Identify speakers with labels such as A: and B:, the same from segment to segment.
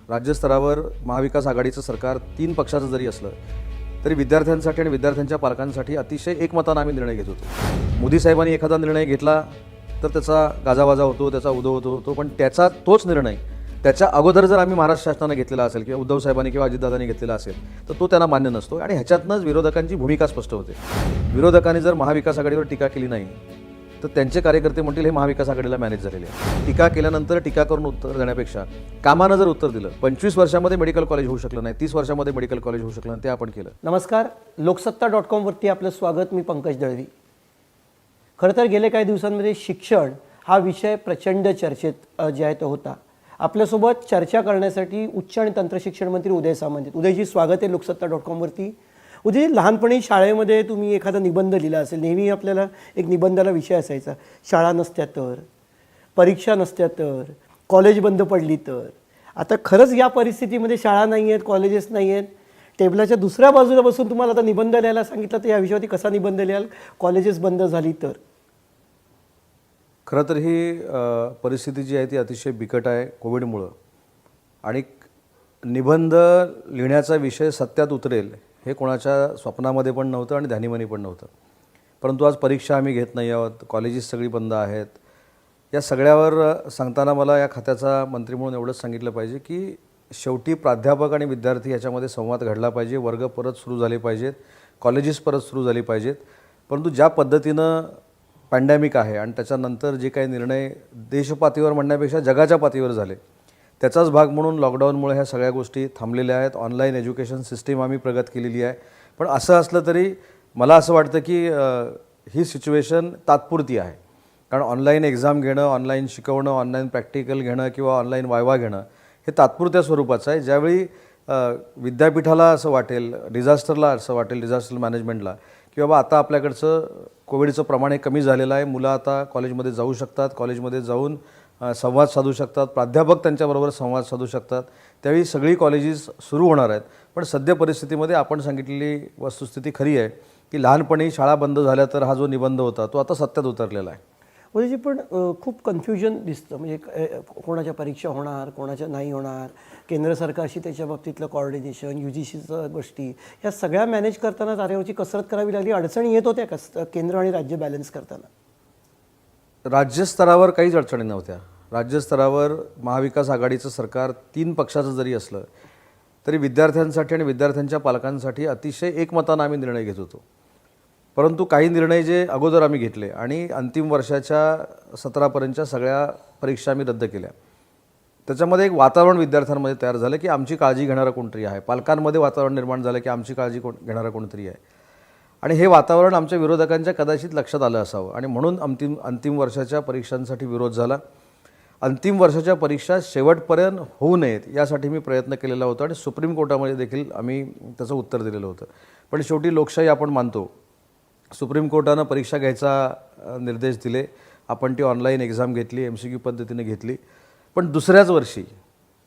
A: राज्यस्तरावर महाविकास आघाडीचं सरकार 3 पक्षाचं जरी असलं तरी विद्यार्थ्यांसाठी आणि विद्यार्थ्यांच्या पालकांसाठी अतिशय एकमतानं आम्ही निर्णय घेत होतो। मोदी साहेबांनी एखादा निर्णय घेतला तर त्याचा गाजावाजा होतो, त्याचा उदो होतो, पण तोच निर्णय त्याच्या अगोदर जर आम्ही महाराष्ट्र शासनाने घेतलेला असेल किंवा उद्धव साहेबांनी किंवा अजितदादांनी घेतलेला असेल तर तो त्यांना मान्य नसतो आणि ह्याच्यातनंच विरोधकांची भूमिका स्पष्ट होते। विरोधकांनी जर महाविकास आघाडीवर टीका केली नाही तर त्यांचे कार्यकर्ते म्हणतील हे महाविकास आघाडीला मॅनेज झालेले आहे। टीका केल्यानंतर टीका करून उत्तर देण्यापेक्षा कामानं जर उत्तर दिलं, 25 वर्षामध्ये मेडिकल कॉलेज होऊ शकलं नाही, 30 वर्षामध्ये मेडिकल कॉलेज होऊ शकलं नाही, ते आपण केलं।
B: नमस्कार, लोकसत्ता.com वरती आपलं स्वागत। मी पंकज दळवी। खरं तर गेल्या काही दिवसांमध्ये शिक्षण हा विषय प्रचंड चर्चेत जे आहे तो होता। आपल्यासोबत चर्चा करण्यासाठी उच्च आणि तंत्रशिक्षण मंत्री उदय सामंत। उदयजी, स्वागत आहे लोकसत्ता.com वरती। उदयजी, लहानपणी शाळेमध्ये तुम्ही एखादा निबंध लिहिला असेल, नेहमी आपल्याला एक निबंधाला विषय असायचा, शाळा नसत्या तर, परीक्षा नसत्या तर, कॉलेज बंद पडली तर। आता खरंच या परिस्थितीमध्ये शाळा नाही आहेत, कॉलेजेस नाही आहेत, टेबलाच्या दुसऱ्या बाजूला बसून तुम्हाला आता निबंध लिहायला सांगितलं तर या विषयावरती कसा निबंध लिहाल, कॉलेजेस बंद झाली तर?
A: खरं तर ही परिस्थिती जी आहे ती अतिशय बिकट आहे कोविडमुळं, आणि निबंध लिहिण्याचा विषय सत्यात उतरेल हे कोणाच्या स्वप्नामध्ये पण नव्हतं आणि ध्यानीमनी पण नव्हतं। परंतु आज परीक्षा आम्ही घेत नाही आहोत, कॉलेजेस सगळी बंद आहेत। या सगळ्यावर सांगताना मला या खात्याचा मंत्री म्हणून एवढंच सांगितलं पाहिजे की शेवटी प्राध्यापक आणि विद्यार्थी याच्यामध्ये संवाद घडला पाहिजे, वर्ग परत सुरू झाले पाहिजेत, कॉलेजेस परत सुरू झाली पाहिजेत। परंतु ज्या पद्धतीनं पॅन्डेमिक आहे आणि त्याच्यानंतर जे काही निर्णय देशपातळीवर म्हणण्यापेक्षा जगाच्या पातळीवर झाले, त्याचाच भाग म्हणून लॉकडाऊनमुळे ह्या सगळ्या गोष्टी थांबलेल्या आहेत। ऑनलाईन एज्युकेशन सिस्टीम आम्ही प्रगत केलेली आहे, पण असं असलं तरी मला असं वाटतं की ही सिच्युएशन तात्पुरती आहे। कारण ऑनलाईन एक्झाम घेणं, ऑनलाईन शिकवणं, ऑनलाईन प्रॅक्टिकल घेणं किंवा ऑनलाईन वायवा घेणं हे तात्पुरत्या स्वरूपाचं आहे। ज्यावेळी विद्यापीठाला असं वाटेल, डिझास्टरला असं वाटेल, डिझास्टर मॅनेजमेंटला की बाबा आता आपल्याकडचं कोविडचं प्रमाण हे कमी झालेलं आहे, मुलं आता कॉलेजमध्ये जाऊ शकतात, कॉलेजमध्ये जाऊन संवाद साधू शकतात, प्राध्यापक त्यांच्याबरोबर संवाद साधू शकतात, त्यावेळी सगळी कॉलेजेस सुरू होणार आहेत। पण सध्या परिस्थितीमध्ये आपण सांगितलेली वस्तुस्थिती खरी आहे की लहानपणी शाळा बंद झाल्या तर हा जो निबंध होता तो आता सत्यात उतरलेला आहे।
B: म्हणजे पण खूप कन्फ्युजन दिसतं, म्हणजे कोणाच्या परीक्षा होणार, कोणाच्या नाही होणार, केंद्र सरकारशी त्याच्या बाबतीतलं कोऑर्डिनेशन, UGCचं गोष्टी, ह्या सगळ्या मॅनेज करताना तारेवरची कसरत करावी लागली, अडचणी येत होत्या केंद्र आणि राज्य बॅलन्स करताना?
A: राज्यस्तरावर काहीच अडचणी नव्हत्या। राज्यस्तरावर महाविकास आघाडीचं सरकार 3 पक्षाचं जरी असलं तरी विद्यार्थ्यांसाठी आणि विद्यार्थ्यांच्या पालकांसाठी अतिशय एकमतानं आम्ही निर्णय घेत होतो। परंतु काही निर्णय जे अगोदर आम्ही घेतले आणि अंतिम वर्षाच्या सत्रापर्यंतच्या सगळ्या परीक्षा आम्ही रद्द केल्या, त्याच्यामध्ये एक वातावरण विद्यार्थ्यांमध्ये तयार झालं की आमची काळजी घेणारं कोणतरी आहे, पालकांमध्ये वातावरण निर्माण झालं की आमची काळजी घेणारं कोणतरी आहे, आणि हे वातावरण आमच्या विरोधकांच्या कदाचित लक्षात आलं असावं आणि म्हणून अंतिम वर्षाच्या परीक्षांसाठी विरोध झाला। अंतिम वर्षाच्या परीक्षा शेवटपर्यंत होऊ नयेत यासाठी मी प्रयत्न केलेला होता आणि सुप्रीम कोर्टामध्ये देखील आम्ही त्याचं उत्तर दिलेलं होतं। पण शेवटी लोकशाही आपण मानतो, सुप्रीम कोर्टानं परीक्षा घ्यायचा निर्देश दिले, आपण ती ऑनलाईन एक्झाम घेतली, MCQ पद्धतीने घेतली, पण दुसऱ्याच वर्षी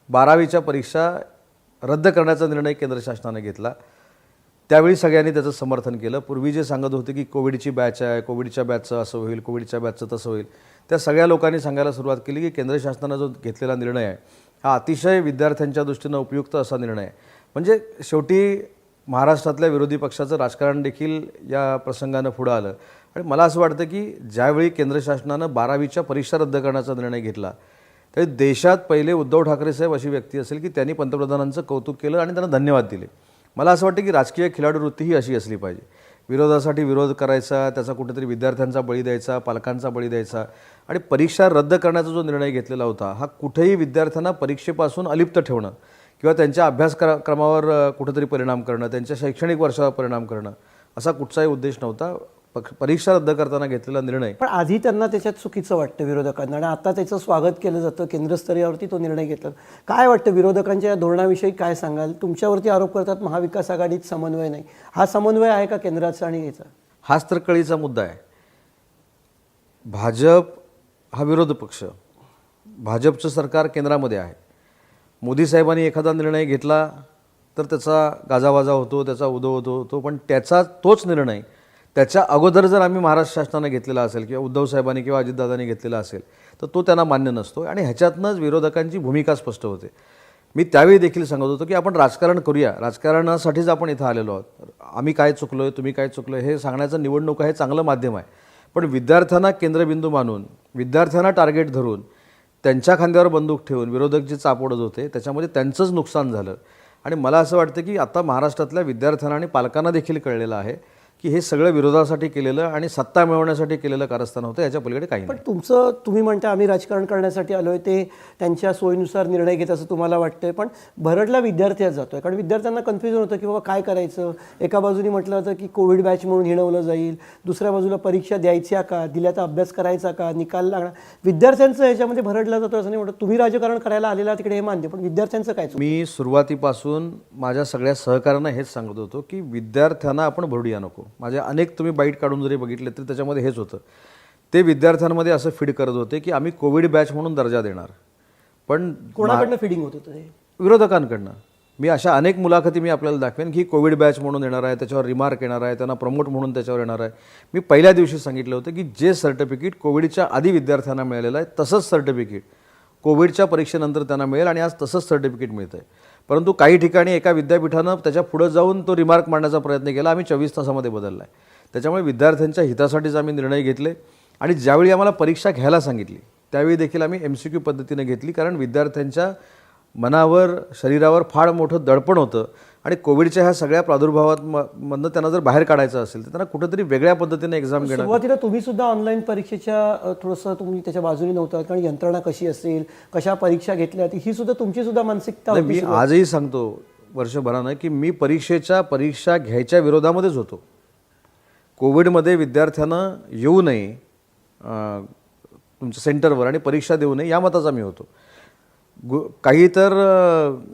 A: 12वीच्या परीक्षा रद्द करण्याचा निर्णय केंद्र शासनाने घेतला। त्यावेळी सगळ्यांनी त्याचं समर्थन केलं। पूर्वी जे सांगत होते की कोविडची बॅच आहे, कोविडच्या बॅचचं असं होईल, कोविडच्या बॅचचं तसं होईल, त्या सगळ्या लोकांनी सांगायला सुरुवात केली की केंद्र शासनानं जो घेतलेला निर्णय आहे हा अतिशय विद्यार्थ्यांच्या दृष्टीनं उपयुक्त असा निर्णय आहे। म्हणजे शेवटी महाराष्ट्रातल्या विरोधी पक्षाचं राजकारण देखील या प्रसंगानं पुढं आलं आणि मला असं वाटतं की ज्यावेळी केंद्र शासनानं 12वीच्या परीक्षा रद्द करण्याचा निर्णय घेतला त्यावेळी देशात पहिले उद्धव ठाकरे साहेब अशी व्यक्ती असेल की त्यांनी पंतप्रधानांचं कौतुक केलं आणि त्यांना धन्यवाद दिले। मला असं वाटतं की राजकीय खिलाडू वृत्ती ही अशी असली पाहिजे, विरोधासाठी विरोध करायचा, त्याचा कुठेतरी विद्यार्थ्यांचा बळी द्यायचा, पालकांचा बळी द्यायचा, आणि परीक्षा रद्द करण्याचा जो निर्णय घेतलेला होता हा कुठेही विद्यार्थ्यांना परीक्षेपासून अलिप्त ठेवणं किंवा त्यांच्या अभ्यासक्रमावर कुठेतरी परिणाम करणं, त्यांच्या शैक्षणिक वर्षावर परिणाम करणं असा कुठचाही उद्देश नव्हता। परीक्षा रद्द करताना घेतलेला निर्णय
B: पण आधी त्यांना त्याच्यात चुकीचं वाटतं विरोधकांना, आणि आता त्याचं स्वागत केलं जातं, केंद्रस्तरावरती तो निर्णय घेतला। काय वाटतं विरोधकांच्या या धोरणाविषयी काय सांगाल? तुमच्यावरती आरोप करतात महाविकास आघाडीत समन्वय नाही, हा समन्वय आहे का केंद्राचा आणि याचा?
A: हाच तर कळीचा मुद्दा आहे। भाजप हा विरोध पक्ष, भाजपचं सरकार केंद्रामध्ये आहे, मोदी साहेबांनी एखादा निर्णय घेतला तर त्याचा गाजावाजा होतो, त्याचा उदो होतो, पण तोच निर्णय त्याच्या अगोदर जर आम्ही महाराष्ट्र शासनाने घेतलेला असेल किंवा उद्धव साहेबांनी किंवा अजितदादांनी घेतलेला असेल तर तो त्यांना मान्य नसतो आणि ह्याच्यातनंच विरोधकांची भूमिका स्पष्ट होते। मी त्यावेळी देखील सांगत होतो की आपण राजकारण करूया, राजकारणासाठीच आपण इथं आलेलो आहोत. आम्ही काय चुकलोय, तुम्ही काय चुकलोय हे सांगण्याचं निवडणूक हे चांगलं माध्यम आहे. पण विद्यार्थ्यांना केंद्रबिंदू मानून, विद्यार्थ्यांना टार्गेट धरून, त्यांच्या खांद्यावर बंदूक ठेवून विरोधक जे चापवत होते त्याच्यामध्ये त्यांचंच नुकसान झालं. आणि मला असं वाटतं की आता महाराष्ट्रातल्या विद्यार्थ्यांना आणि पालकांना देखील कळलेलं आहे की हे सगळं विरोधासाठी केलेलं आणि सत्ता मिळवण्यासाठी केलेलं कारस्थान होतं, याच्या पलीकडे काही
B: पण
A: नाही.
B: तुम्ही म्हणता आम्ही राजकारण करण्यासाठी आलोय, ते त्यांच्या सोयीनुसार निर्णय घेत असं तुम्हाला वाटतंय. पण भरडला विद्यार्थी जातोय, कारण विद्यार्थ्यांना कन्फ्युजन होतं की बाबा काय करायचं. एका बाजूने म्हटलं होतं की कोविड बॅच म्हणून हिणवलं जाईल, दुसऱ्या बाजूला परीक्षा द्यायच्या का, दिल्या तर अभ्यास करायचा का, निकाल लागणार. विद्यार्थ्यांचं ह्याच्यामध्ये भरडला जातो असं नाही वाटत. तुम्ही राजकारण करायला आलेला तिकडे हे मान्य, पण विद्यार्थ्यांचं काय चूक?
A: मी सुरुवातीपासून माझ्या सगळ्या सहकाऱ्यांना हेच सांगत होतो की विद्यार्थ्यांना आपण भरडूया नको. माझ्या अनेक तुम्ही बाईट काढून जरी बघितले तरी त्याच्यामध्ये हेच होतं. ते विद्यार्थ्यांमध्ये असं फीड करत होते की आम्ही कोविड बॅच म्हणून दर्जा देणार. पण
B: कोणाकडनं फिडिंग होत होतं हे?
A: विरोधकांकडनं. मी अशा अनेक मुलाखती मी आपल्याला दाखवेन की कोविड बॅच म्हणून येणार आहे, त्याच्यावर रिमार्क येणार आहे, त्यांना प्रमोट म्हणून त्याच्यावर येणार आहे. मी पहिल्या दिवशी सांगितलं होतं की जे सर्टिफिकेट कोविडच्या आधी विद्यार्थ्यांना मिळालेलं आहे तसंच सर्टिफिकेट कोविडच्या परीक्षेनंतर त्यांना मिळेल आणि आज तसंच सर्टिफिकेट मिळतं आहे. परंतु काही ठिकाणी एका विद्यापीठानं त्याच्या पुढं जाऊन तो रिमार्क मांडण्याचा प्रयत्न केला. आम्ही 24 तासामध्ये बदलला आहे. त्याच्यामुळे विद्यार्थ्यांच्या हितासाठीच आम्ही निर्णय घेतले. आणि ज्यावेळी आम्हाला परीक्षा घ्यायला सांगितली त्यावेळी देखील आम्ही MCQ पद्धतीने घेतली, कारण विद्यार्थ्यांच्या मनावर, शरीरावर फार मोठं दडपण होतं. आणि कोविडच्या ह्या सगळ्या प्रादुर्भावामधनं त्यांना जर बाहेर काढायचं असेल तर त्यांना कुठेतरी वेगळ्या पद्धतीने एक्झाम घेणं.
B: सुरुवातीला तुम्ही सुद्धा ऑनलाईन परीक्षेच्या थोडंसं तुम्ही त्याच्या बाजूने नव्हता, कारण यंत्रणा कशी असेल, कशा परीक्षा घेतल्या, ही सुद्धा तुमची सुद्धा मानसिकता होती.
A: मी आजही सांगतो वर्षभरानं की मी परीक्षा घ्यायच्या विरोधामध्येच होतो. कोविडमध्ये विद्यार्थ्यांना येऊ नये तुमच्या सेंटरवर आणि परीक्षा देऊ नये या मताचा मी होतो. काही तर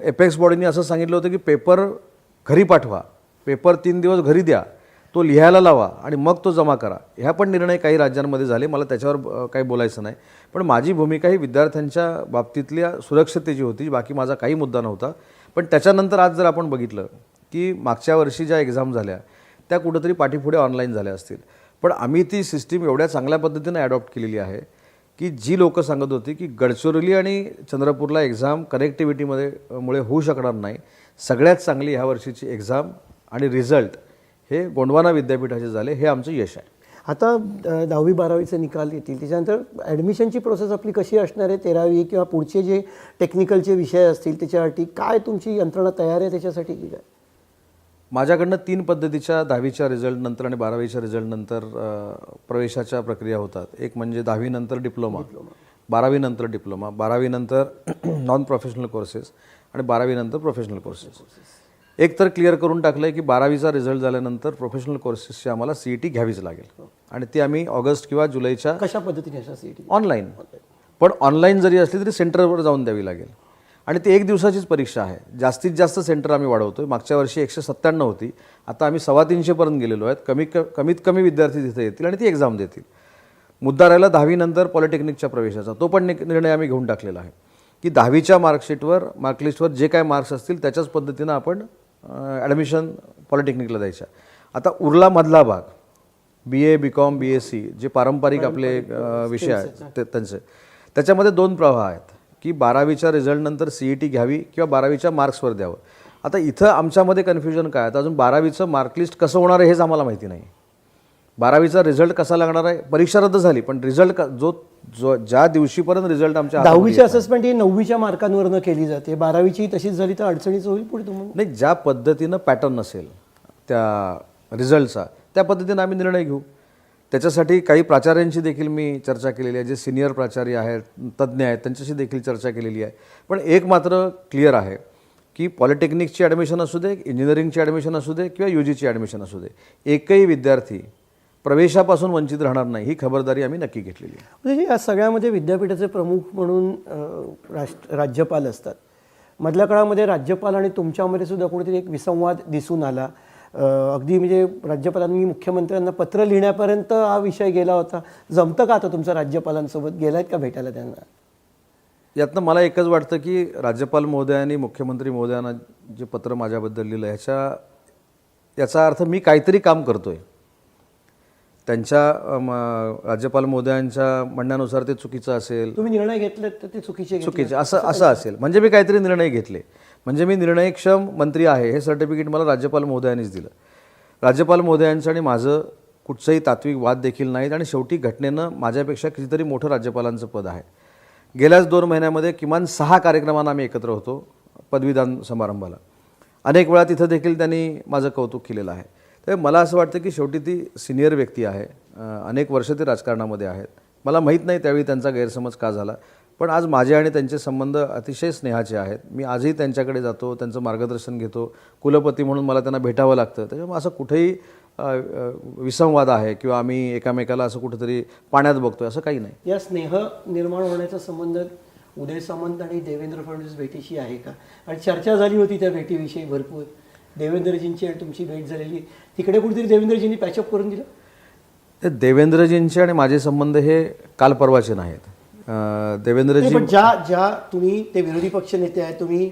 A: एपेक्स बॉडीने असं सांगितलं होतं की पेपर घरी पाठवा, पेपर 3 दिवस घरी द्या, तो लिहायला लावा आणि मग तो जमा करा. ह्या पण निर्णय काही राज्यांमध्ये झाले. मला त्याच्यावर काही बोलायचं नाही. पण माझी भूमिका ही विद्यार्थ्यांच्या बाबतीतल्या सुरक्षिततेची होती, बाकी माझा काही मुद्दा नव्हता. पण त्याच्यानंतर आज जर आपण बघितलं की मागच्या वर्षी ज्या एक्झाम झाल्या त्या कुठंतरी पाठीपुढे ऑनलाईन झाल्या असतील. पण आम्ही ती सिस्टीम एवढ्या चांगल्या पद्धतीने ॲडॉप्ट केलेली आहे की जी लोकं सांगत होती की गडचिरोली आणि चंद्रपूरला एक्झाम कनेक्टिव्हिटीमध्ये मुळे होऊ शकणार नाही, सगळ्यात चांगली ह्या वर्षीची एक्झाम आणि रिझल्ट हे गोंडवाना विद्यापीठाचे झाले. हे आमचं यश आहे.
B: आता 10वी 12वीचे निकाल येतील, त्याच्यानंतर ॲडमिशनची प्रोसेस आपली कशी असणार आहे? 13वी किंवा पुढचे जे टेक्निकलचे विषय असतील त्याच्यासाठी काय तुमची यंत्रणा तयार आहे त्याच्यासाठी की काय?
A: माझ्याकडनं 3 पद्धतीच्या 10वीच्या रिझल्ट नंतर आणि 12वीच्या रिझल्ट नंतर प्रवेशाच्या प्रक्रिया होतात. एक म्हणजे 10वी नंतर डिप्लोमा, 12वी नंतर डिप्लोमा, 12वी नंतर नॉन प्रोफेशनल कोर्सेस आणि 12वी नंतर प्रोफेशनल कोर्सेस. एक तर क्लिअर करून टाकलं आहे की 12वीचा रिझल्ट झाल्यानंतर प्रोफेशनल कोर्सेसची आम्हाला CET घ्यावीच लागेल. आणि ती आम्ही ऑगस्ट किंवा जुलैच्या
B: कशा पद्धतीने CET?
A: ऑनलाईन. पण ऑनलाईन जरी असली तरी सेंटरवर जाऊन द्यावी लागेल. आणि ती 1 दिवसाचीच परीक्षा आहे. जास्तीत जास्त सेंटर आम्ही वाढवतो. मागच्या वर्षी 197 होती, आता आम्ही 350 पर्यंत गेलेलो आहेत. कमीत कमी विद्यार्थी तिथे येतील आणि ती एक्झाम देतील. मुद्दा राहिला 10वी नंतर पॉलिटेक्निकच्या प्रवेशाचा. तो पण निर्णय आम्ही घेऊन टाकलेला आहे की 10वीच्या मार्कलिस्टवर जे काय मार्क्स असतील त्याच्याच पद्धतीनं आपण ॲडमिशन पॉलिटेक्निकला द्यायच्या. आता उरला मधला भाग, BA, BCom, BSc जे पारंपरिक आपले विषय आहेत त्यांचे, त्याच्यामध्ये 2 प्रवाह आहेत की 12वीच्या रिझल्टनंतर CET घ्यावी किंवा 12वीच्या मार्क्सवर द्यावं. आता इथं आमच्यामध्ये कन्फ्युजन काय आहे, अजून 12वीचं मार्कलिस्ट कसं होणार आहे हेच आम्हाला माहिती नाही. 12वीचा रिझल्ट कसा लागणार आहे, परीक्षा रद्द झाली पण रिझल्ट जो ज्या दिवशीपर्यंत रिझल्ट आमच्या
B: 10वीची असेसमेंट ही 9वीच्या मार्कांवरनं केली जाते, 12वीची तशीच झाली तर अडचणीच होईल पुढे तुम्हाला.
A: नाही, ज्या पद्धतीनं पॅटर्न असेल त्या रिझल्टचा त्या पद्धतीनं आम्ही निर्णय घेऊ. त्याच्यासाठी काही प्राचार्यांची देखील मी चर्चा केलेली आहे, जे सिनियर प्राचार्य आहेत, तज्ज्ञ आहेत, त्यांच्याशी देखील चर्चा केलेली आहे. पण एक मात्र क्लिअर आहे की पॉलिटेक्निकची ॲडमिशन असू दे, इंजिनिअरिंगची ॲडमिशन असू दे किंवा UGची ॲडमिशन असू दे, एकही विद्यार्थी प्रवेशापासून वंचित राहणार नाही ही खबरदारी आम्ही नक्की घेतलेली आहे.
B: म्हणजे या सगळ्यामध्ये विद्यापीठाचे प्रमुख म्हणून राज्यपाल असतात. मधल्या काळामध्ये राज्यपाल आणि तुमच्यामध्ये सुद्धा कुठेतरी एक विसंवाद दिसून आला. अगदी म्हणजे राज्यपालांनी मुख्यमंत्र्यांना पत्र लिहिण्यापर्यंत हा विषय गेला होता. जमतं का आता तुमचं राज्यपालांसोबत? गेलायत का भेटायला त्यांना?
A: यातनं मला एकच वाटतं की राज्यपाल महोदयांनी मुख्यमंत्री महोदयांना जे पत्र माझ्याबद्दल लिहिलं याचा अर्थ मी काहीतरी काम करतोय. त्यांच्या राज्यपाल महोदयांच्या म्हणण्यानुसार ते चुकीचं असेल,
B: तुम्ही निर्णय घेतले तर ते चुकीचे
A: असं असेल, म्हणजे मी काहीतरी निर्णय घेतले, म्हणजे मी निर्णयक्षम मंत्री आहे हे सर्टिफिकेट मला राज्यपाल महोदयांनीच दिलं. राज्यपाल महोदयांचं आणि माझं कुठचंही तात्विक वाद देखील नाहीत आणि शेवटी घटनेनं माझ्यापेक्षा कितीतरी मोठं राज्यपालांचं पद आहे. गेल्याच 2 महिन्यामध्ये किमान 6 कार्यक्रमांना आम्ही एकत्र होतो पदवीदान समारंभाला. अनेक वेळा तिथं देखील त्यांनी माझं कौतुक केलेलं आहे. तर मला असं वाटतं की शेवटी ती सिनियर व्यक्ती आहे, अनेक वर्ष ते राजकारणामध्ये आहेत. मला माहीत नाही त्यावेळी त्यांचा गैरसमज का झाला, पण आज माझे आणि त्यांचे संबंध अतिशय स्नेहाचे आहेत. मी आजही त्यांच्याकडे जातो, त्यांचं मार्गदर्शन घेतो. कुलपती म्हणून मला त्यांना भेटावं लागतं. त्याच्यामुळे असं कुठेही विसंवाद आहे किंवा आम्ही एकामेकाला असं कुठेतरी पाण्यात बघतोय असं काही नाही.
B: या स्नेह निर्माण होण्याचा संबंध उदय सामंत आणि देवेंद्र फडणवीस भेटीशी आहे का? आणि चर्चा झाली होती त्या भेटीविषयी भरपूर. देवेंद्रजींची आणि तुमची भेट झालेली, तिकडे कुठेतरी देवेंद्रजींनी पॅचअप करून दिलं.
A: ते देवेंद्रजींचे आणि माझे संबंध हे काल परवाचे नाहीत. देवेंद्रजी
B: पण ज्या तुम्ही ते विरोधी पक्ष नेते आहेत, तुम्ही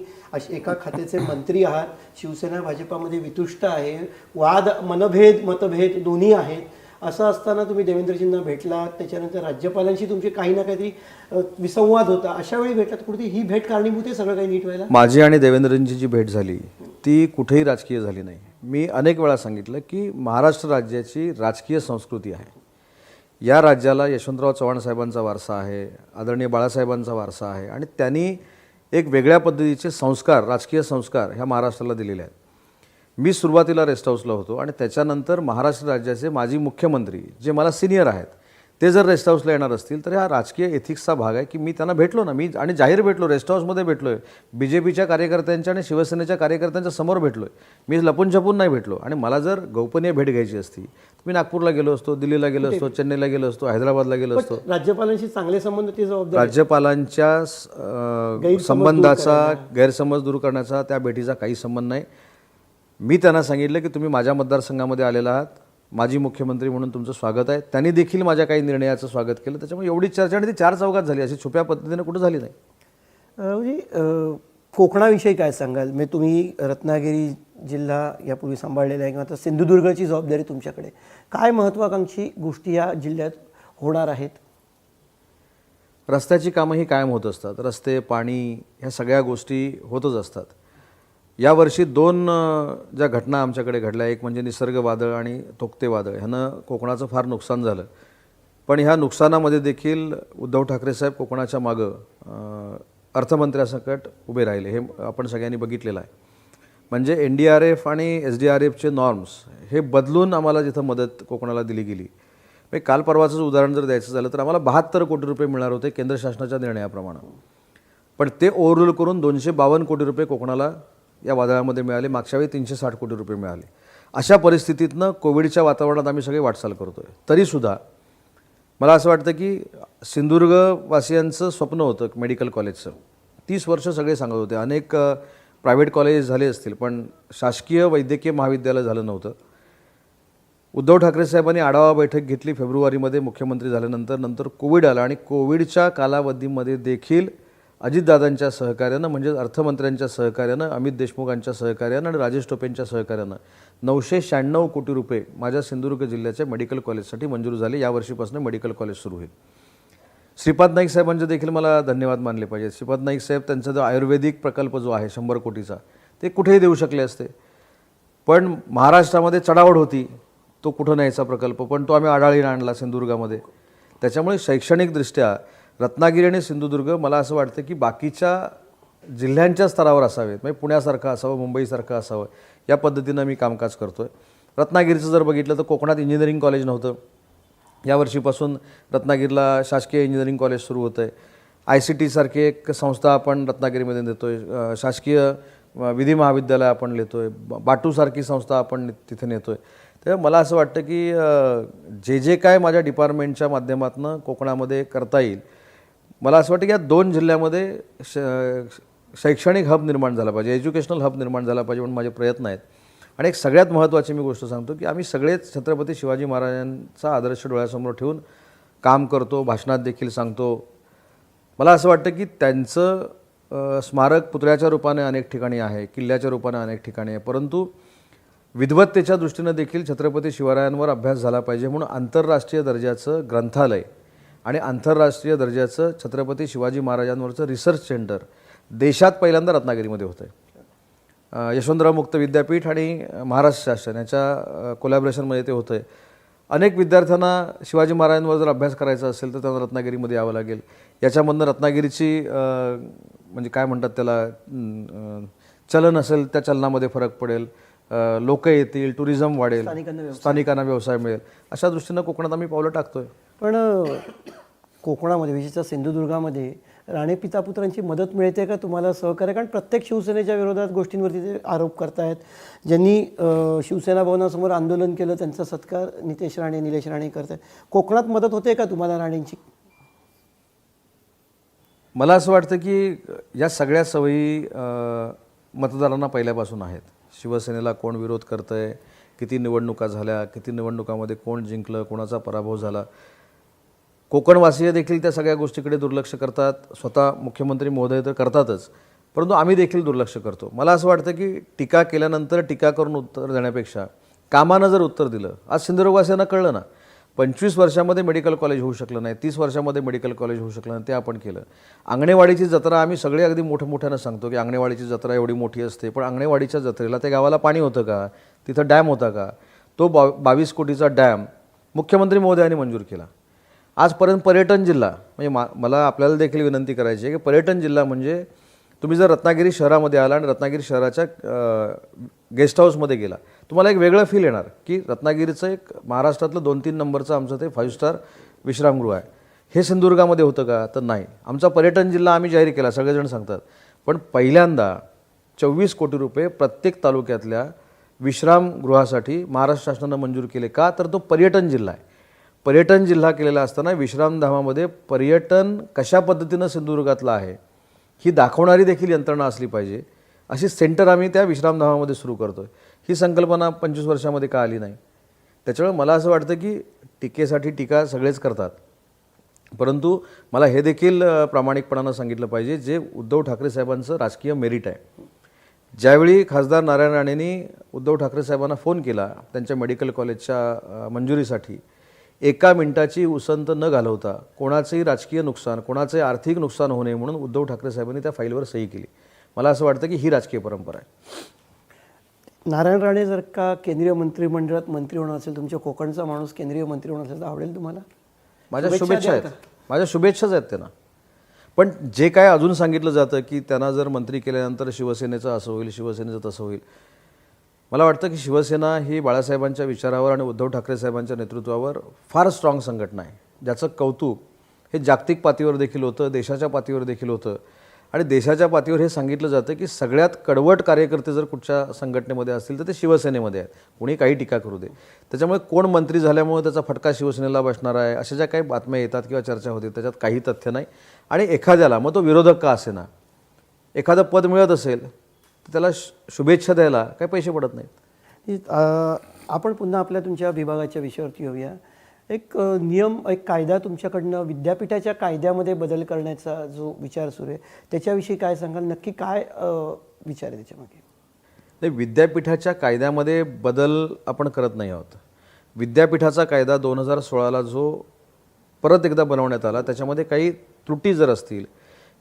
B: एका खात्याचे मंत्री आहात, शिवसेना भाजपामध्ये वितुष्ट आहे, वाद मतभेद दोन्ही आहेत. असं असताना तुम्ही देवेंद्रजींना भेटलात, त्याच्यानंतर राज्यपालांशी तुमचे काही ना काहीतरी विसंवाद होता, अशा वेळी भेटलात. कुठे ही भेट कारणीभूत आहे सगळं काही नीट व्हायला?
A: माझी आणि देवेंद्रजींची जी भेट झाली ती कुठेही राजकीय झाली नाही. मी अनेक वेळा सांगितलं की महाराष्ट्र राज्याची राजकीय संस्कृती आहे. या राज्याला यशवंतराव चव्हाण साहेबांचा वारसा आहे, आदरणीय बाळासाहेबांचा वारसा आहे आणि त्यांनी एक वेगळ्या पद्धतीचे संस्कार, राजकीय संस्कार ह्या महाराष्ट्राला दिलेले आहेत. मी सुरुवातीला रेस्ट हाऊसला होतो आणि त्याच्यानंतर महाराष्ट्र राज्याचे माजी मुख्यमंत्री जे मला सिनियर आहेत ते जर रेस्ट हाऊसला येणार असतील तर हा राजकीय एथिक्सचा भाग आहे की मी त्यांना भेटलो ना, मी आणि जाहीर भेटलो, रेस्ट हाऊसमध्ये भेटलो आहे, BJPच्या कार्यकर्त्यांच्या आणि शिवसेनेच्या कार्यकर्त्यांच्या समोर भेटलो आहे. मी लपून छपून नाही भेटलो. आणि मला जर गौपनीय भेट घ्यायची असती मी नागपूरला गेलो असतो, दिल्लीला गेलो असतो, चेन्नईला गेलो असतो, हैदराबादला गेलो असतो.
B: राज्यपालांशी चांगले संबंध ती जबाबदारी.
A: राज्यपालांच्या संबंधाचा गैरसमज दूर करण्याचा त्या भेटीचा काही संबंध नाही. मी त्यांना सांगितलं की तुम्ही माझ्या मतदारसंघामध्ये आलेला आहात, माजी मुख्यमंत्री म्हणून तुमचं स्वागत आहे. त्यांनी देखील माझ्या काही निर्णयाचं स्वागत केलं. त्याच्यामुळे एवढी चर्चा आणि ती 4 चौघात झाली, अशी छुप्या पद्धतीने कुठं झाली नाही.
B: म्हणजे कोकणाविषयी काय सांगाल? म्हणजे तुम्ही रत्नागिरी जिल्हा यापूर्वी सांभाळलेला आहे किंवा आता सिंधुदुर्गची जबाबदारी तुमच्याकडे, काय महत्त्वाकांक्षी गोष्टी या जिल्ह्यात होणार आहेत?
A: रस्त्याची कामं ही कायम होत असतात. रस्ते, पाणी ह्या सगळ्या गोष्टी होतच असतात. यावर्षी 2 ज्या घटना आमच्याकडे घडल्या, एक म्हणजे निसर्ग वादळ आणि तोक्ते वादळ, ह्यानं कोकणाचं फार नुकसान झालं. पण ह्या नुकसानामध्ये देखील उद्धव ठाकरे साहेब कोकणाच्या मागं अर्थमंत्र्यासकट उभे राहिले. हे आपण सगळ्यांनी बघितलेलं आहे. म्हणजे NDRF आणि SDRFचे नॉर्म्स हे बदलून आम्हाला जिथं मदत कोकणाला दिली गेली. म्हणजे काल परवाचं उदाहरण जर द्यायचं झालं तर आम्हाला 72 कोटी रुपये मिळणार होते केंद्र शासनाच्या निर्णयाप्रमाणे, पण ते ओव्हररूल करून 252 कोटी रुपये कोकणाला या वादळामध्ये मिळाले. मागच्या वेळी 360 कोटी रुपये मिळाले. अशा परिस्थितीतनं कोविडच्या वातावरणात आम्ही सगळे वाटचाल करतो आहे. तरीसुद्धा मला असं वाटतं की सिंधुदुर्गवासियांचं स्वप्न होतं मेडिकल कॉलेजचं. 30 वर्ष सगळे सांगत होते. अनेक प्रायव्हेट कॉलेज झाले असतील पण शासकीय वैद्यकीय महाविद्यालय झालं नव्हतं. उद्धव ठाकरे साहेबांनी आढावा बैठक घेतली फेब्रुवारीमध्ये मुख्यमंत्री झाल्यानंतर कोविड आला आणि कोविडच्या कालावधीमध्ये देखील अजितदादांच्या सहकार्यानं, म्हणजे अर्थमंत्र्यांच्या सहकार्यानं, अमित देशमुखांच्या सहकार्यानं आणि राजेश टोपेंच्या सहकार्यानं 996 कोटी रुपये माझ्या सिंधुदुर्ग जिल्ह्याच्या मेडिकल कॉलेजसाठी मंजूर झाले. यावर्षीपासून मेडिकल कॉलेज सुरू होईल. श्रीपाद नाईक साहेबांचे देखील मला धन्यवाद मानले पाहिजेत. श्रीपाद नाईक साहेब त्यांचा जो आयुर्वेदिक प्रकल्प जो आहे 100 कोटीचा, ते कुठेही देऊ शकले असते, पण महाराष्ट्रामध्ये चढावड होती, तो कुठं न्यायचा प्रकल्प, पण तो आम्ही आढाळीने आणला सिंधुदुर्गामध्ये. त्याच्यामुळे शैक्षणिकदृष्ट्या रत्नागिरी आणि सिंधुदुर्ग मला असं वाटतं की बाकीच्या जिल्ह्यांच्या स्तरावर असावेत. म्हणजे पुण्यासारखं असावं, मुंबईसारखं असावं, या पद्धतीनं मी कामकाज करतो आहे. रत्नागिरीचं जर बघितलं तर कोकणात इंजिनिअरिंग कॉलेज नव्हतं. यावर्षीपासून रत्नागिरीला शासकीय इंजिनिअरिंग कॉलेज सुरू होतं आहे. ICT सारखी एक संस्था आपण रत्नागिरीमध्ये देतो आहे. शासकीय विधी महाविद्यालय आपण नेतो आहे. बाटूसारखी संस्था आपण तिथे नेतो आहे. तर मला असं वाटतं की जे काय माझ्या डिपार्टमेंटच्या माध्यमातून कोकणामध्ये करता येईल, मला असं वाटतं की या 2 जिल्ह्यामध्ये शैक्षणिक हब निर्माण झाला पाहिजे, एज्युकेशनल हब निर्माण झाला पाहिजे म्हणून माझे प्रयत्न आहेत. आणि एक सगळ्यात महत्त्वाची मी गोष्ट सांगतो की आम्ही सगळेच छत्रपती शिवाजी महाराजांचा आदर्श डोळ्यासमोर ठेवून काम करतो, भाषणात देखील सांगतो. मला असं वाटतं की त्यांचं स्मारक पुतळ्याच्या रूपाने अनेक ठिकाणी आहे, किल्ल्याच्या रूपाने अनेक ठिकाणी आहे, परंतु विद्वत्तेच्या दृष्टीनं देखील छत्रपती शिवरायांवर अभ्यास झाला पाहिजे म्हणून आंतरराष्ट्रीय दर्जाचं ग्रंथालय आणि आंतरराष्ट्रीय दर्जाचं छत्रपती शिवाजी महाराजांवरचं रिसर्च सेंटर देशात पहिल्यांदा रत्नागिरीमध्ये होतं आहे. यशवंतराव मुक्त विद्यापीठ आणि महाराष्ट्र शासन याच्या कोलॅबरेशनमध्ये ते होतं आहे. अनेक विद्यार्थ्यांना शिवाजी महाराजांवर जर अभ्यास करायचा असेल तर त्यांना रत्नागिरीमध्ये यावं लागेल. याच्यामधनं रत्नागिरीची म्हणजे काय म्हणतात त्याला चलन असेल त्या चलनामध्ये फरक पडेल, लोक येतील, टुरिझम वाढेल, स्थानिकांना व्यवसाय मिळेल. अशा दृष्टीनं कोकणात आम्ही पावलं टाकतोय.
B: पण कोकणामध्ये विशेषतः सिंधुदुर्गामध्ये राणे पितापुत्रांची मदत मिळते का तुम्हाला सहकार्य? कारण प्रत्येक शिवसेनेच्या विरोधात गोष्टींवरती ते आरोप करतायत. ज्यांनी शिवसेना भवनासमोर आंदोलन केलं त्यांचा सत्कार नितेश राणे, निलेश राणे करतायत. कोकणात मदत होते का तुम्हाला राणेंची?
A: मला असं वाटतं की या सगळ्या सवयी मतदारांना पहिल्यापासून आहेत. शिवसेनेला कोण विरोध करतंय, किती निवडणुका झाल्या, किती निवडणुकामध्ये कोण जिंकलं, कोणाचा पराभव झाला, कोकणवासीय देखील त्या सगळ्या गोष्टीकडे दुर्लक्ष करतात. स्वतः मुख्यमंत्री महोदय तर करतातच, परंतु आम्ही देखील दुर्लक्ष करतो. मला असं वाटतं की टीका केल्यानंतर टीका करून उत्तर देण्यापेक्षा कामानं जर उत्तर दिलं. आज सिंधुदुर्गवासियांना कळलं ना, 25 वर्षामध्ये मेडिकल कॉलेज होऊ शकलं नाही, 30 वर्षामध्ये मेडिकल कॉलेज होऊ शकलं नाही, ते आपण केलं. आंगणेवाडीची जत्रा आम्ही सगळे अगदी मोठमोठ्यानं सांगतो की आंगणेवाडीची जत्रा एवढी मोठी असते, पण आंगणेवाडीच्या जत्रेला त्या गावाला पाणी होतं का, तिथं डॅम होता का? तो 22 कोटीचा डॅम मुख्यमंत्री महोदयांनी मंजूर केला. आजपर्यंत पर्यटन जिल्हा म्हणजे मला आपल्याला देखील विनंती करायची आहे की पर्यटन जिल्हा म्हणजे तुम्ही जर रत्नागिरी शहरामध्ये आला आणि रत्नागिरी शहराच्या गेस्ट हाऊसमध्ये गेला, तुम्हाला एक वेगळं फील येणार की रत्नागिरीचं एक महाराष्ट्रातलं 2-3 नंबरचं आमचं ते 5 स्टार विश्रामगृह आहे. हे सिंधुदुर्गामध्ये होतं का? तर नाही. आमचा पर्यटन जिल्हा आम्ही जाहीर केला, सगळेजण सांगतात, पण पहिल्यांदा 24 कोटी रुपये प्रत्येक तालुक्यातल्या विश्रामगृहासाठी महाराष्ट्र शासनानं मंजूर केले. का? तर तो पर्यटन जिल्हा आहे. पर्यटन जिल्हा केलेला असताना विश्रामधामामध्ये पर्यटन कशा पद्धतीनं सिंधुदुर्गातलं आहे ही दाखवणारी देखील यंत्रणा असली पाहिजे. अशी सेंटर आम्ही त्या विश्रामधामामध्ये सुरू करतो आहे. ही संकल्पना 25 वर्षामध्ये का आली नाही? त्याच्यामुळे मला असं वाटतं की टीकेसाठी टीका सगळेच करतात, परंतु मला हे देखील प्रामाणिकपणानं सांगितलं पाहिजे जे उद्धव ठाकरे साहेबांचं राजकीय मेरिट आहे. ज्यावेळी खासदार नारायण राणेंनी उद्धव ठाकरे साहेबांना फोन केला त्यांच्या मेडिकल कॉलेजच्या मंजुरीसाठी, 1 मिनिटाची उसंत न घालवता कोणाचंही राजकीय नुकसान, कोणाचंही आर्थिक नुकसान होऊ नये म्हणून उद्धव ठाकरे साहेबांनी त्या फाईलवर सही केली. मला असं वाटतं की ही राजकीय परंपरा आहे.
B: नारायण राणे जर का केंद्रीय मंत्रिमंडळात मंत्री होणार असेल, तुमच्या कोकणचा माणूस केंद्रीय मंत्री होणार असेल तर आवडेल तुम्हाला?
A: माझ्या शुभेच्छा आहेत, माझ्या शुभेच्छाच आहेत त्यांना. पण जे काय अजून सांगितलं जातं की त्यांना जर मंत्री केल्यानंतर शिवसेनेचं असं होईल, शिवसेनेचं तसं होईल, मला वाटतं की शिवसेना ही बाळासाहेबांच्या विचारावर आणि उद्धव ठाकरे साहेबांच्या नेतृत्वावर फार स्ट्रॉंग संघटना आहे, ज्याचं कौतुक हे जागतिक पातळीवर देखील होतं, देशाच्या पातळीवर देखील होतं. आणि देशाच्या पातळीवर हे सांगितलं जातं की सगळ्यात कडवट कार्यकर्ते जर कुठच्या संघटनेमध्ये असतील तर ते शिवसेनेमध्ये आहेत. कोणी काही टीका करू दे. त्याच्यामुळे कोण मंत्री झाल्यामुळे त्याचा फटका शिवसेनेला बसणार आहे अशा ज्या काही बातम्या येतात किंवा चर्चा होते त्याच्यात काही तथ्य नाही. आणि एखाद्याला, मग तो विरोधक का असेना, एखादं पद मिळत असेल तर त्याला शुभेच्छा द्यायला काही पैसे पडत नाहीत.
B: आपण पुन्हा आपल्या तुमच्या विभागाच्या विषयावरती येऊया. एक नियम, एक कायदा तुमच्याकडनं विद्यापीठाच्या कायद्यामध्ये बदल करण्याचा जो विचार सुरू आहे त्याच्याविषयी काय सांगाल? नक्की काय विचार आहे त्याच्यामागे?
A: नाही, विद्यापीठाच्या कायद्यामध्ये बदल आपण करत नाही आहोत. विद्यापीठाचा कायदा 2016ला जो परत एकदा बनवण्यात आला त्याच्यामध्ये काही त्रुटी जर असतील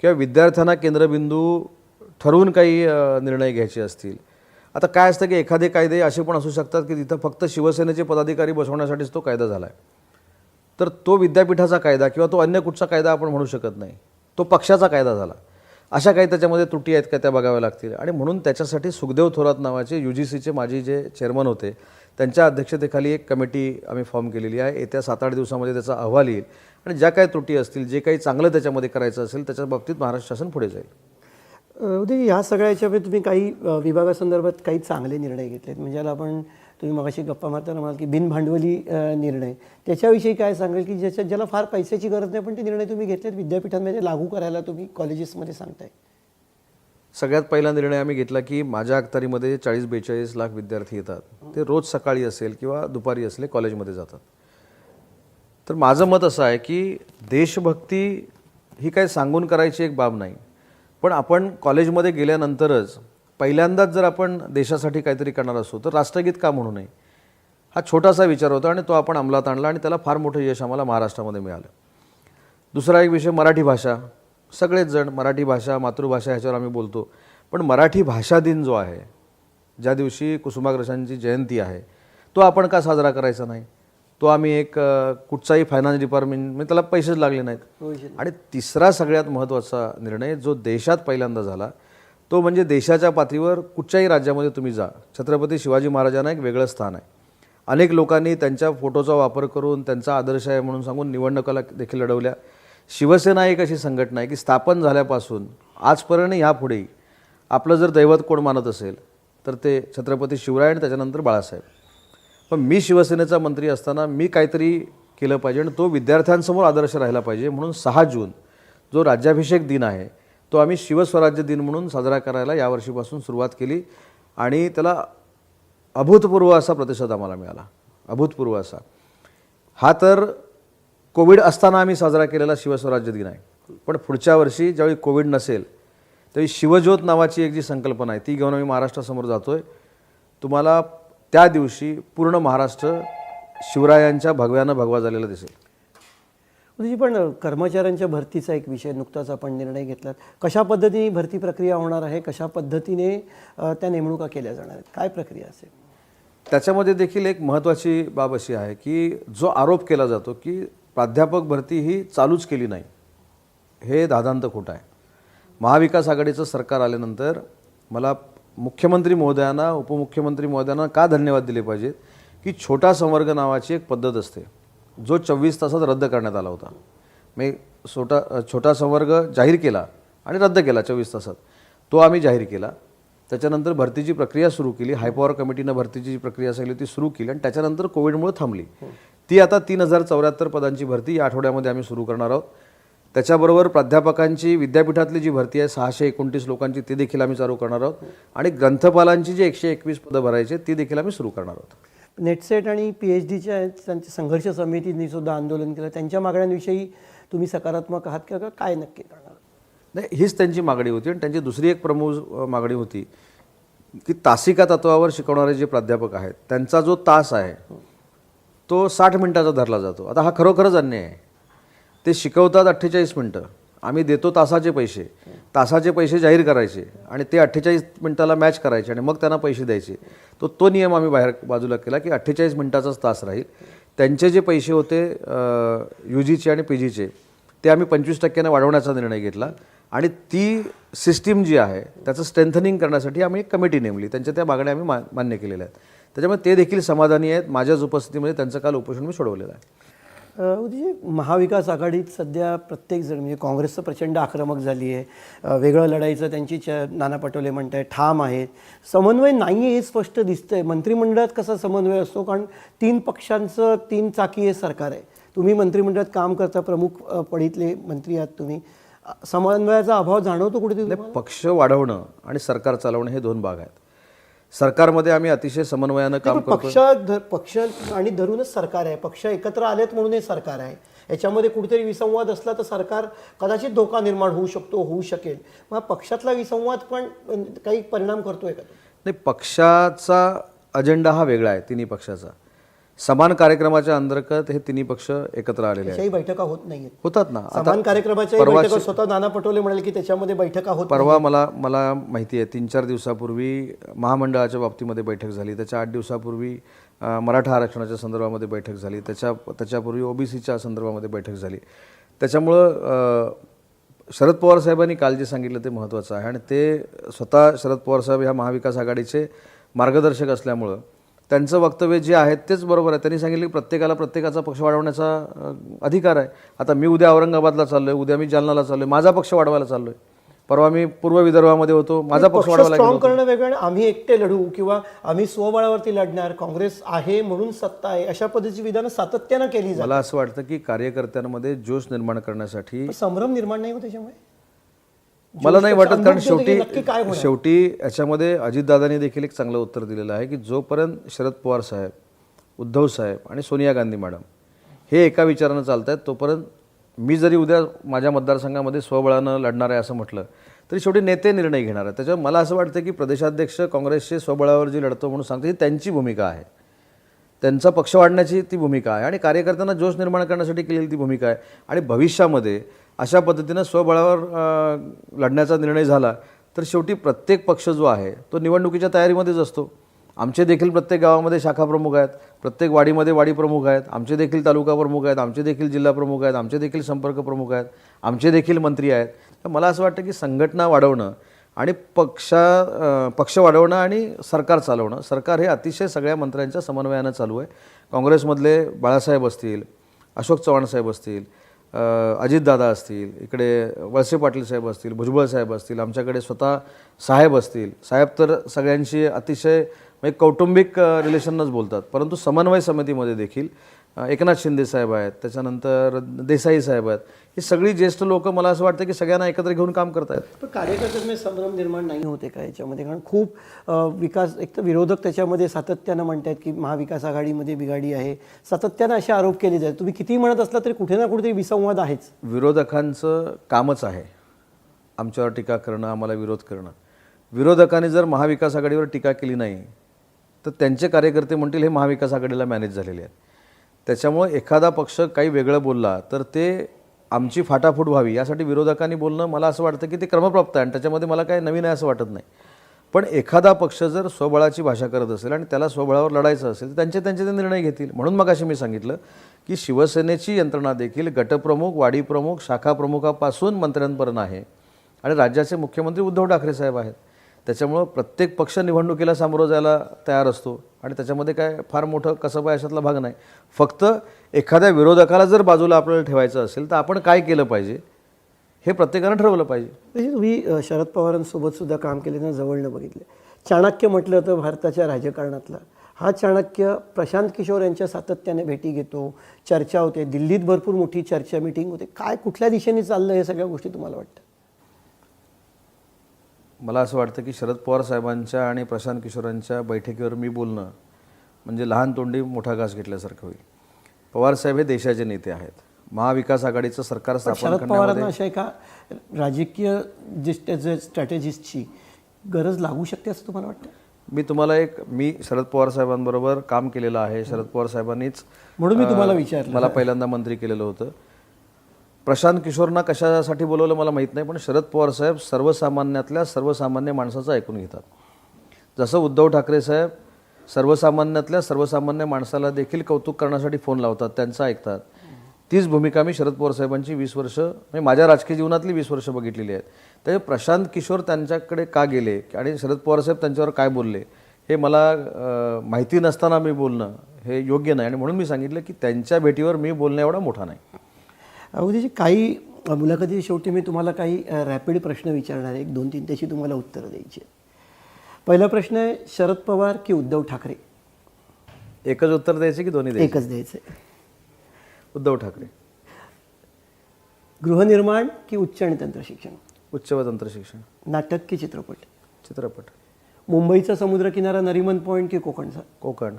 A: किंवा विद्यार्थ्यांना केंद्रबिंदू ठरवून काही निर्णय घ्यायचे असतील. आता काय असतं की एखादे कायदे असे पण असू शकतात की तिथं फक्त शिवसेनेचे पदाधिकारी बसवण्यासाठीच तो कायदा झाला आहे, तर तो विद्यापीठाचा कायदा किंवा तो अन्य कुठचा कायदा आपण म्हणू शकत नाही, तो पक्षाचा कायदा झाला. अशा काही त्याच्यामध्ये त्रुटी आहेत का त्या बघाव्या लागतील. आणि म्हणून त्याच्यासाठी सुखदेव थोरात नावाचे UGCचे माजी जे चेअरमन होते त्यांच्या अध्यक्षतेखाली एक कमिटी आम्ही फॉर्म केलेली आहे. येत्या 7-8 दिवसामध्ये त्याचा अहवाल येईल आणि ज्या काही त्रुटी असतील, जे काही चांगलं त्याच्यामध्ये करायचं असेल त्याच्या बाबतीत महाराष्ट्र शासन पुढे जाईल.
B: उदय, ह्या सगळ्या याच्यामध्ये तुम्ही काही विभागासंदर्भात काही चांगले निर्णय घेतलेत. म्हणजे याला आपण, तुम्ही मगाशी गप्पा मारताना म्हणाल की बिनभांडवली निर्णय, त्याच्याविषयी काय सांगाल की ज्याला फार पैशाची गरज नाही पण ते निर्णय तुम्ही घेतलेत विद्यापीठांमध्ये लागू करायला, तुम्ही कॉलेजेसमध्ये सांगताय?
A: सगळ्यात पहिला निर्णय आम्ही घेतला की माझ्या अखत्यारीमध्ये 40-42 लाख विद्यार्थी येतात. ते रोज सकाळी असेल किंवा दुपारी असले कॉलेजमध्ये जातात. तर माझं मत असं आहे की देशभक्ती ही काय सांगून करायची एक बाब नाही, पण आपण कॉलेजमध्ये गेल्यानंतरच पहिल्यांदाच जर आपण देशासाठी काहीतरी करणार असू तर राष्ट्रगीत का म्हणू नये, हा छोटासा विचार होता आणि तो आपण अंमलात आणला आणि त्याला फार मोठं यश आम्हाला महाराष्ट्रामध्ये मिळालं. दुसरा एक विषय मराठी भाषा. सगळेच जण मराठी भाषा, मातृभाषा ह्याच्यावर आम्ही बोलतो, पण मराठी भाषा दिन जो आहे, ज्या दिवशी कुसुमाग्रजांची जयंती आहे, तो आपण का साजरा करायचा नाही? तो आम्ही एक कुठचाही फायनान्स डिपार्टमेंट म्हणजे त्याला पैसेच लागले नाहीत. आणि तिसरा सगळ्यात महत्त्वाचा निर्णय जो देशात पहिल्यांदा झाला तो म्हणजे देशाच्या पातळीवर कुठच्याही राज्यामध्ये तुम्ही जा, छत्रपती शिवाजी महाराजांना एक वेगळं स्थान आहे. अनेक लोकांनी त्यांच्या फोटोचा वापर करून त्यांचा आदर्श आहे म्हणून सांगून निवडणुका देखील लढवल्या. शिवसेना एक अशी संघटना आहे की स्थापन झाल्यापासून आजपर्यंत ह्यापुढेही आपलं जर दैवत कोण मानत असेल तर ते छत्रपती शिवराय आणि त्याच्यानंतर बाळासाहेब. पण मी शिवसेनेचा मंत्री असताना मी काहीतरी केलं पाहिजे आणि तो विद्यार्थ्यांसमोर आदर्श राहिला पाहिजे म्हणून 6 जून जो राज्याभिषेक दिन आहे तो आम्ही शिवस्वराज्य दिन म्हणून साजरा करायला यावर्षीपासून सुरुवात केली आणि त्याला अभूतपूर्व असा प्रतिसाद आम्हाला मिळाला. अभूतपूर्व असा. हा तर कोविड असताना आम्ही साजरा केलेला शिवस्वराज्य दिन आहे. पण पुढच्या वर्षी ज्यावेळी कोविड नसेल त्यावेळी शिवज्योत नावाची एक जी संकल्पना आहे ती घेऊन आम्ही महाराष्ट्रासमोर जातोय. तुम्हाला त्या दिवशी पूर्ण महाराष्ट्र शिवरायांच्या भगव्यानं भगवा झालेला दिसेल.
B: उदयजी, पण कर्मचाऱ्यांच्या भरतीचा एक विषय नुकताच आपण निर्णय घेतलात. कशा पद्धतीने भरती प्रक्रिया होणार आहे, कशा पद्धतीने त्या नेमणुका केल्या जाणार आहेत, काय प्रक्रिया असेल?
A: त्याच्यामध्ये देखील एक महत्त्वाची बाब अशी आहे की जो आरोप केला जातो की प्राध्यापक भरती ही चालूच केली नाही, हे दादांत खोटं आहे. महाविकास आघाडीचं सरकार आल्यानंतर मला मुख्यमंत्री महोदयांना, उपमुख्यमंत्री महोदयांना का धन्यवाद दिले पाहिजेत की छोटा संवर्ग नावाची एक पद्धत असते जो 24 तासात रद्द करण्यात आला होता. मी छोटा संवर्ग जाहीर केला आणि रद्द केला 24 तासात. तो आम्ही जाहीर केला. त्याच्यानंतर भरतीची प्रक्रिया सुरू केली. हायपॉवर कमिटीनं भरतीची जी प्रक्रिया असेल ती सुरू केली आणि त्याच्यानंतर कोविडमुळे थांबली. ती आता 3074 पदांची भरती या आठवड्यामध्ये आम्ही सुरू करणार आहोत. त्याच्याबरोबर प्राध्यापकांची विद्यापीठातली जी भरती आहे 629 लोकांची ती देखील आम्ही चालू करणार आहोत आणि ग्रंथपालांची जी 121 पदं भरायची ती देखील आम्ही सुरू करणार आहोत.
B: नेटसेट आणि PhDच्या त्यांच्या संघर्ष समितींनी सुद्धा आंदोलन केलं. त्यांच्या मागण्यांविषयी तुम्ही सकारात्मक आहात का, काय नक्की करणार?
A: नाही, हीच त्यांची मागणी होती. आणि त्यांची दुसरी एक प्रमुख मागणी होती की तासिका तत्वावर शिकवणारे जे प्राध्यापक आहेत त्यांचा जो तास आहे तो 60 मिनिटाचा धरला जातो. आता हा खरोखरच अन्याय आहे. ते शिकवतात 48 मिनटं, आम्ही देतो तासाचे पैसे जाहीर करायचे आणि ते 48 मिनटाला मॅच करायचे आणि मग त्यांना पैसे द्यायचे. तो नियम आम्ही बाजूला केला की 48 मिनटाचाच तास राहील. त्यांचे जे पैसे होते UGचे आणि PGचे ते आम्ही 25% वाढवण्याचा निर्णय घेतला आणि ती सिस्टीम जी आहे त्याचं स्ट्रेंथनिंग करण्यासाठी आम्ही एक कमिटी नेमली. त्यांच्या त्या मागण्या आम्ही मान्य केलेल्या आहेत. त्याच्यामुळे ते देखील समाधानी आहेत. माझ्याच उपस्थितीमध्ये त्यांचं काल उपोषण मी सोडवलेलं आहे.
B: उदयजी, महाविकास आघाडीत सध्या प्रत्येकजण म्हणजे काँग्रेसचं प्रचंड आक्रमक झाली आहे. वेगळं लढायचं त्यांची नाना पटोले म्हणत आहेत, ठाम आहेत. समन्वय नाही आहे हे स्पष्ट दिसतंय. मंत्रिमंडळात कसा समन्वय असतो, कारण 3 पक्षांचं 3 चाकी हे सरकार आहे. तुम्ही मंत्रिमंडळात काम करता, प्रमुख पडीतले मंत्री आहात तुम्ही. समन्वयाचा अभाव जाणवतो कुठेतरी?
A: पक्ष वाढवणं आणि सरकार चालवणं हे 2 भाग आहेत. सरकारमध्ये आम्ही अतिशय समन्वयानं काम करतो.
B: पक्ष आणि धरूनच सरकार आहे. पक्ष एकत्र आलेत म्हणून हे सरकार आहे. याच्यामध्ये कुठेतरी विसंवाद असला तर सरकार कदाचित धोका निर्माण होऊ शकेल. मग पक्षातला विसंवाद पण काही परिणाम करतोय का?
A: नाही, पक्षाचा अजेंडा हा वेगळा आहे. 3 पक्षाचा समान कार्यक्रमाच्या अंतर्गत हे 3 पक्ष एकत्र आलेले आहेत.
B: बैठका होत नाहीत?
A: होतात ना.
B: समान कार्यक्रमाच्या बैठका स्वतः नाना पटोले म्हणाले की त्याच्यामध्ये बैठका होत.
A: परवा मला माहिती आहे 3-4 दिवसापूर्वी महामंडळाच्या बाबतीमध्ये बैठक झाली. त्याच्या 8 दिवसापूर्वी मराठा आरक्षणाच्या संदर्भामध्ये बैठक झाली. त्याच्यापूर्वी OBCच्या संदर्भामध्ये बैठक झाली. त्याच्यामुळं शरद पवार साहेबांनी काल जे सांगितलं ते महत्त्वाचं आहे आणि ते स्वतः शरद पवार साहेब ह्या महाविकास आघाडीचे मार्गदर्शक असल्यामुळं त्यांचं वक्तव्य जे आहे तेच बरोबर आहे. त्यांनी सांगितलं की प्रत्येकाला प्रत्येकाचा पक्ष वाढवण्याचा अधिकार आहे. आता मी उद्या औरंगाबादला चाललो आहे, उद्या मी जालनाला चाललो आहे, माझा पक्ष वाढवायला चाललो आहे. परवा मी पूर्व विदर्भामध्ये होतो, माझा पक्ष वाढवायला
B: स्ट्रॉंग करणं वेगळं, आम्ही एकटे लढू किंवा आम्ही स्वबळावरती लढणार, काँग्रेस आहे म्हणून सत्ता आहे, अशा पद्धतीची विधानं सातत्यानं केली जातात.
A: मला असं वाटतं की कार्यकर्त्यांमध्ये जोश निर्माण करण्यासाठी
B: संभ्रम निर्माण नाही होत त्याच्यामुळे?
A: मला नाही वाटत. कारण शेवटी याच्यामध्ये अजितदादांनी देखील एक चांगलं उत्तर दिलेलं आहे की जोपर्यंत शरद पवार साहेब, उद्धव साहेब आणि सोनिया गांधी मॅडम हे एका विचारानं चालत आहेत तोपर्यंत मी जरी उद्या माझ्या मतदारसंघामध्ये स्वबळानं लढणार आहे असं म्हटलं तरी शेवटी नेते निर्णय घेणार आहेत. त्याच्यामुळे मला असं वाटतं की प्रदेशाध्यक्ष काँग्रेसचे स्वबळावर जी लढतो म्हणून सांगते ही त्यांची भूमिका आहे, त्यांचा पक्ष वाढण्याची ती भूमिका आहे आणि कार्यकर्त्यांना जोश निर्माण करण्यासाठी केलेली ती भूमिका आहे. आणि भविष्यामध्ये अशा पद्धतीनं स्वबळावर लढण्याचा निर्णय झाला तर शेवटी प्रत्येक पक्ष जो आहे तो निवडणुकीच्या तयारीमध्येच असतो. आमचे देखील प्रत्येक गावामध्ये शाखा प्रमुख आहेत, प्रत्येक वाडीमध्ये वाडी प्रमुख आहेत, आमचे देखील तालुका प्रमुख आहेत, आमचे देखील जिल्हा प्रमुख आहेत, आमचे देखील संपर्क प्रमुख आहेत, आमचे देखील मंत्री आहेत. तर मला असं वाटतं की संघटना वाढवणं आणि पक्ष वाढवणं आणि सरकार चालवणं, सरकार हे अतिशय सगळ्या मंत्र्यांच्या समन्वयानं चालू आहे. काँग्रेसमधले बाळासाहेब असतील, अशोक चव्हाण साहेब असतील, अजितदादा असतील, इकडे वळसे पाटील साहेब असतील, भुजबळ साहेब असतील, आमच्याकडे स्वतः साहेब असतील. साहेब तर सगळ्यांशी अतिशय म्हणजे कौटुंबिक रिलेशनच बोलतात, परंतु समन्वय समितीमध्ये देखील एकनाथ शिंदे साहेब आहेत, त्याच्यानंतर देसाई साहेब आहेत. ही सगळी ज्येष्ठ लोक मला असं वाटतं की सगळ्यांना एकत्र घेऊन काम करत आहेत.
B: पण कार्यकर्त्यांमध्ये संभ्रम निर्माण नाही होते का याच्यामध्ये? कारण खूप विकास, एक तर विरोधक त्याच्यामध्ये सातत्यानं म्हणतात की महाविकास आघाडीमध्ये बिघाडी आहे, सातत्यानं असे आरोप केले जातात. तुम्ही कितीही म्हणत असला तरी कुठे ना कुठेतरी विसंवाद आहेच.
A: विरोधकांचं कामच आहे आमच्यावर टीका करणं, आम्हाला विरोध करणं. विरोधकांनी जर महाविकास आघाडीवर टीका केली नाही तर त्यांचे कार्यकर्ते म्हणतील हे महाविकास आघाडीला मॅनेज झालेले आहेत. त्याच्यामुळे एखादा पक्ष काही वेगळं बोलला तर ते आमची फाटाफूट व्हावी यासाठी विरोधकांनी बोलणं मला असं वाटतं की ते क्रमप्राप्त आहे आणि त्याच्यामध्ये मला काही नवीन आहे असं वाटत नाही. पण एखादा पक्ष जर स्वबळाची भाषा करत असेल आणि त्याला स्वबळावर लढायचं असेल तर त्यांचे ते निर्णय घेतील. म्हणून मग अशी मी सांगितलं की शिवसेनेची यंत्रणा देखील गटप्रमुख, वाडीप्रमुख, शाखा प्रमुखापासून मंत्र्यांपर्यंत आहे आणि राज्याचे मुख्यमंत्री उद्धव ठाकरे साहेब आहेत. त्याच्यामुळं प्रत्येक पक्ष निवडणुकीला सामोरं जायला तयार असतो आणि त्याच्यामध्ये काय फार मोठं कसं आहे अशातला भाग नाही. फक्त एखाद्या विरोधकाला जर बाजूला आपल्याला ठेवायचं असेल तर आपण काय केलं पाहिजे हे प्रत्येकानं ठरवलं पाहिजे.
B: म्हणजे तुम्ही शरद पवारांसोबत सुद्धा काम केलेलं जवळनं बघितलं. चाणक्य म्हटलं तर भारताच्या राजकारणातला हा चाणक्य प्रशांत किशोर यांच्या सातत्याने भेटी घेतो, चर्चा होते, दिल्लीत भरपूर मोठी चर्चा मिटिंग होते. काय कुठल्या दिशेने चाललं हे सगळ्या गोष्टी तुम्हाला वाटतं?
A: मला असं वाटतं की शरद पवार साहेबांच्या आणि प्रशांत किशोरांच्या बैठकीवर मी बोलणं म्हणजे लहान तोंडी मोठा घास घेतल्यासारखं होईल. पवार साहेब हे देशाचे नेते आहेत. महाविकास आघाडीचं सरकार स्थापन
B: शरद पवारांना अशा एका राजकीय स्ट्रॅटेजिस्टची गरज लागू शकते असं तुम्हाला वाटतं?
A: मी शरद पवार साहेबांबरोबर काम केलेलं आहे. शरद पवार साहेबांनीच
B: म्हणून मी तुम्हाला विचारलं.
A: मला पहिल्यांदा मंत्री केलेलं होतं. प्रशांत किशोरना कशासाठी बोलवलं मला माहीत नाही, पण शरद पवार साहेब सर्वसामान्यातल्या सर्वसामान्य माणसाचं ऐकून घेतात. जसं उद्धव ठाकरे साहेब सर्वसामान्यातल्या सर्वसामान्य माणसाला देखील कौतुक करण्यासाठी फोन लावतात, त्यांचं ऐकतात. तीच भूमिका मी शरद पवार साहेबांची 20 वर्ष म्हणजे माझ्या राजकीय जीवनातली 20 वर्ष बघितलेली आहेत. त्यामुळे प्रशांत किशोर त्यांच्याकडे का गेले आणि शरद पवार साहेब त्यांच्यावर काय बोलले हे मला माहिती नसताना मी बोलणं हे योग्य नाही आणि म्हणून मी सांगितलं की त्यांच्या भेटीवर मी बोलणं एवढा मोठा नाही.
B: अगदीची काही मुलाखती शेवटी मी तुम्हाला काही रॅपिड प्रश्न विचारणार आहे, 1-2-3 त्याची तुम्हाला उत्तरं द्यायची. पहिला प्रश्न आहे, शरद पवार की उद्धव ठाकरे?
A: एकच उत्तर द्यायचे की दोन्ही द्यायचे?
B: एकच द्यायचं आहे.
A: उद्धव ठाकरे.
B: गृहनिर्माण की उच्च आणि तंत्र शिक्षण?
A: उच्च व तंत्र शिक्षण.
B: नाटक की चित्रपट?
A: चित्रपट.
B: मुंबईचा समुद्रकिनारा नरिमन पॉईंट की कोकणचा?
A: कोकण.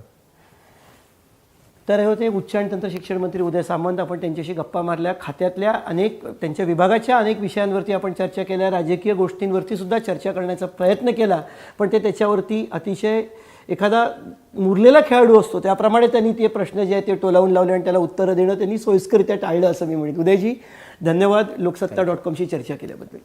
B: तर हे होते उच्च आणि तंत्र शिक्षण मंत्री उदय सामंत. आपण त्यांच्याशी गप्पा मारल्या, खात्यातल्या अनेक त्यांच्या विभागाच्या अनेक विषयांवरती आपण चर्चा केल्या, राजकीय गोष्टींवरती सुद्धा चर्चा करण्याचा प्रयत्न केला. पण ते त्याच्यावरती अतिशय एखादा मुरलेला खेळाडू असतो त्याप्रमाणे त्यांनी ते प्रश्न जे आहेत ते टोलावून लावले आणि त्याला उत्तरं देणं त्यांनी सोयीस्करित्या टाळलं असं मी म्हणेन. उदयजी धन्यवाद लोकसत्ता.com शी चर्चा केल्याबद्दल.